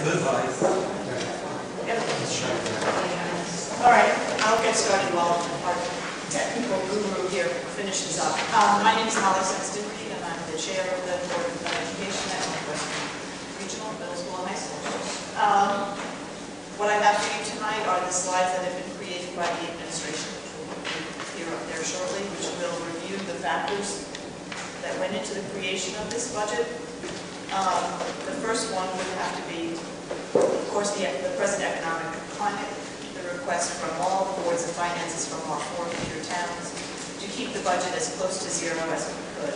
good advice. All right, I'll get started while our technical guru here finishes up. My name is Sexton-Reid, and I'm the chair of the Board of Education at Northwestern Regional Middle School and High School. What I have for you tonight are the slides that have been created by the administration, which will appear up there shortly, which will review the factors that went into the creation of this budget. The first one would have to be, of course, the present economic climate, the request from all the boards of finances from our 4 major towns to keep the budget as close to zero as we could.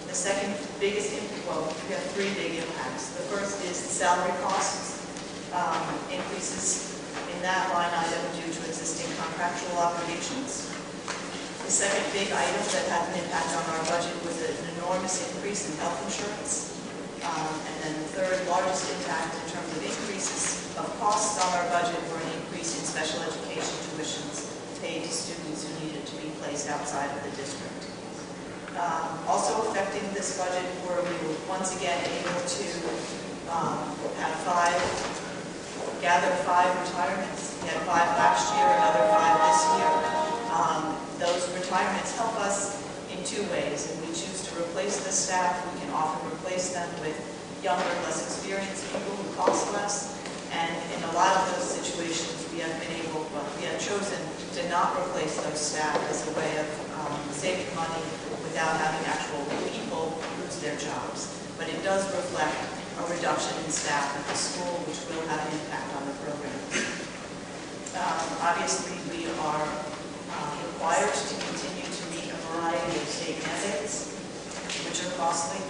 The second biggest, well, we have 3 big impacts. The first is salary costs, increases in that line item due to existing contractual obligations. The second big item that had an impact on our budget was an enormous increase in health insurance. And then the third largest impact in terms of increases of costs on our budget were an increase in special education tuitions paid to students who needed to be placed outside of the district. Also affecting this budget were we were once again able to gather 5 retirements. We had 5 last year, another 5 this year. Those retirements help us in 2 ways. If we choose to replace the staff, we can often replace them with younger, less experienced people who cost less. And in a lot of those situations, we have chosen to not replace those staff as a way of saving money without having actual people lose their jobs. But it does reflect a reduction in staff at the school, which will have an impact on the program. Obviously, we are required to continue to meet a variety of state mandates, which are costly.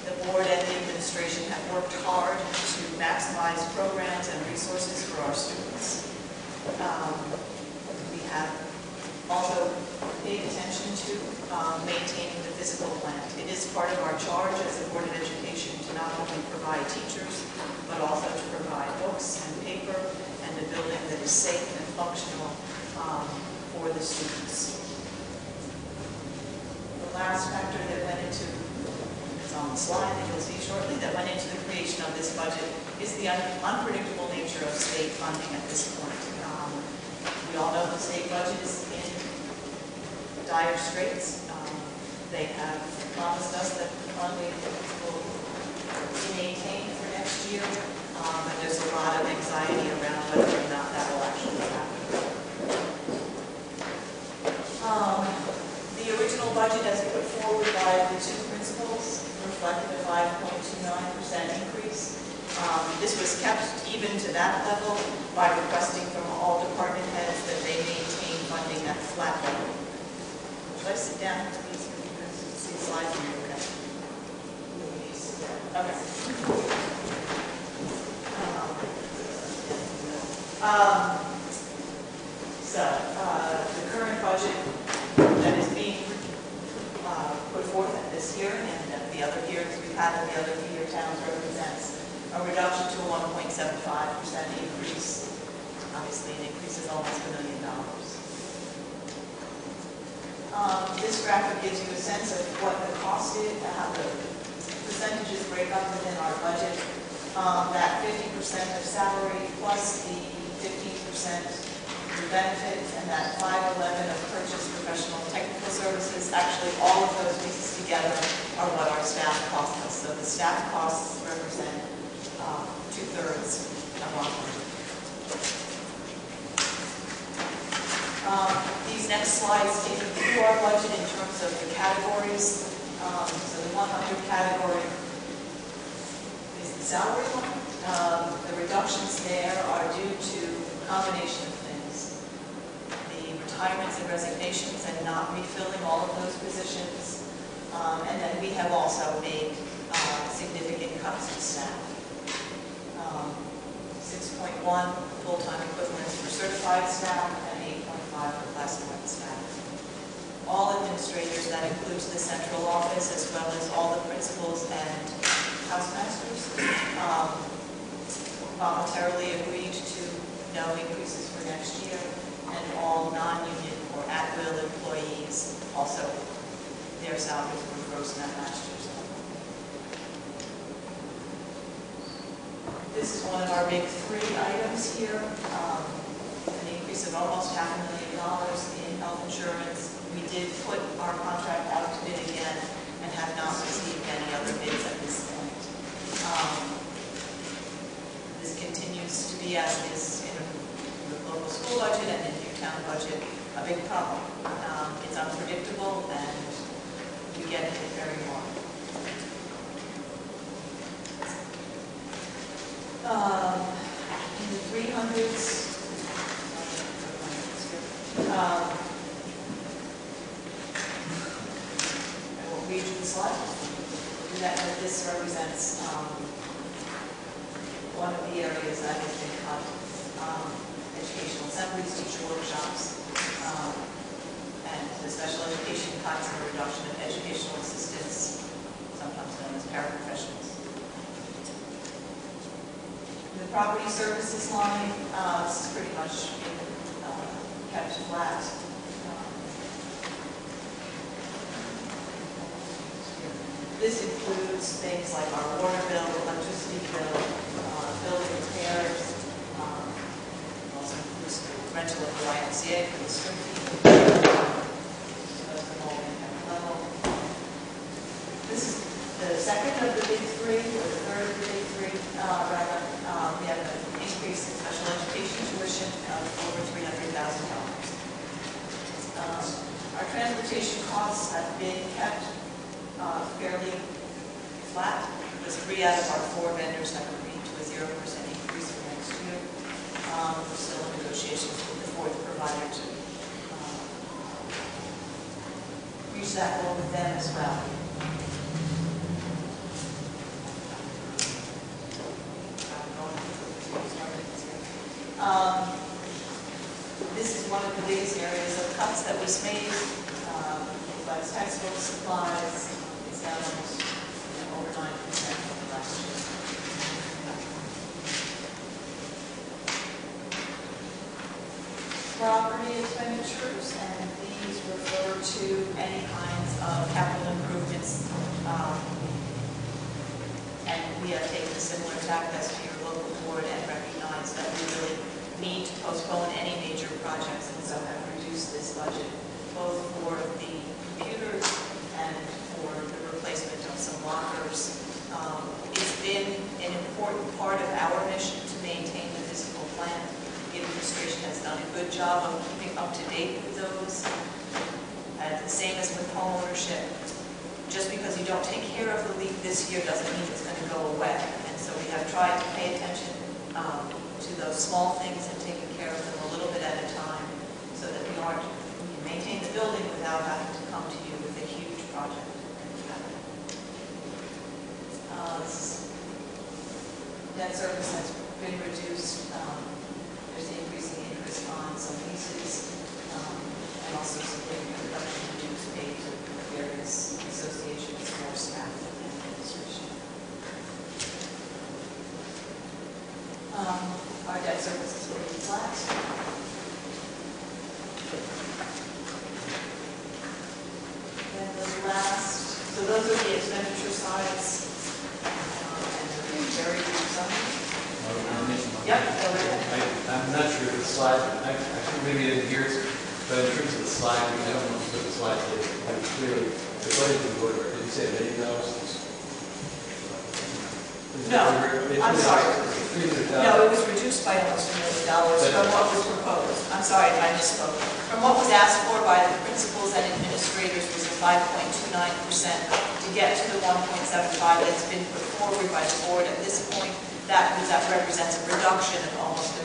The board and the administration have worked hard to maximize programs and resources for our students. We have also paid attention to maintaining the physical plant. It is part of our charge as a Board of Education to not only provide teachers, but also to provide books and paper and a building that is safe and functional for the students. The last factor that went into, it's on the slide that you'll see shortly, that went into the creation of this budget is the unpredictable nature of state funding at this point. We all know the state budget is in dire straits. They have promised us that the funding will be maintained for next year, but there's a lot of anxiety around whether or not that will actually happen. The original budget as put forward by the 2 principals reflected a 5.29% increase. This was kept even to that level by requesting from all department heads that they maintain funding at the flat level. Should I sit down, please? See the slides in here, okay? Okay. The current budget that is being put forth at this hearing and at the other hearings we've had in the other theater towns represents a reduction to a 1.75% increase. Obviously, an increase is almost $1 million. This graphic gives you a sense of what the cost is, how the percentages break up within our budget. That 50% of salary plus the 15% benefits and that 511 of purchase professional technical services, actually all of those pieces together are what our staff costs us. So the staff costs represent 2/3 of our budget. These next slides take you through our budget in terms of the categories. So the 100 category is the salary one. The reductions there are due to a combination of things. The retirements and resignations and not refilling all of those positions. And then we have also made significant cuts to staff. 6.1 full-time equivalents for certified staff and 8.5 for classified staff. All administrators, that includes the central office as well as all the principals and housemasters, voluntarily agreed to no increases for next year, and all non-union or at-will employees also, their salaries were frozen at last year's level. This is one of our big three items here, an increase of almost $500,000 in health insurance. We did put our contract out to bid again and have not received any other bids at this point. This continues to be, as is in the local school budget and in the town budget, a big problem. It's unpredictable and we get hit very hard. In the 300s, I won't read you the slide. This represents one of the areas that has been cut. Educational assemblies, teacher workshops, and the special education cuts and the reduction of educational assistants, sometimes known as paraprofessionals. The property services line is pretty much kept flat. This includes things like our water bill, electricity bill, building repairs, also includes the rental of the YMCA for the swim team. This is the second of the big three, or the third of the big three, rather. We have an increase in special education tuition of over $300,000. Our transportation costs have been kept fairly flat, because 3 out of our 4 vendors have agreed to a 0% increase for next year. We're still in negotiations with the 4th provider to reach that goal with them as well. This is one of the biggest areas of cuts that was made. Like textbook supplies, it's down almost over 9% from last year. Property expenditures, and these refer to any kinds of capital improvements. And we have taken a similar tack as to your local board and recognize that we really need to postpone any major projects, and so have reduced this budget, both for the computers and for the replacement of some lockers. It's been an important part of our mission to maintain the physical plant. The administration has done a good job of keeping up to date with those. And the same as with home ownership. Just because you don't take care of the leak this year doesn't mean it's going to go away. And so we have tried to pay attention to those small things and taking care of them a little bit at a time, so that we maintain the building without having to come to you with a huge project. Debt service has been reduced. There's increasing interest on some leases, and also significant reduction in dues paid to various associations for staff and administration. Our debt service is really flat. And the last, so those are the expenditure sides. Very good summary. Yep. I'm not sure if the slide, I think maybe it adheres, but in terms of the slide, I don't know if the slide did clearly. The budget in order, did you say $1 million? No, I'm sorry. No, it was reduced by almost $1 million from what was proposed. I'm sorry if I misspoke. From what was asked for by the principals and administrators was a 5.29% to get to the 1.75 that's been put forward by the board at this point. That represents a reduction of almost $1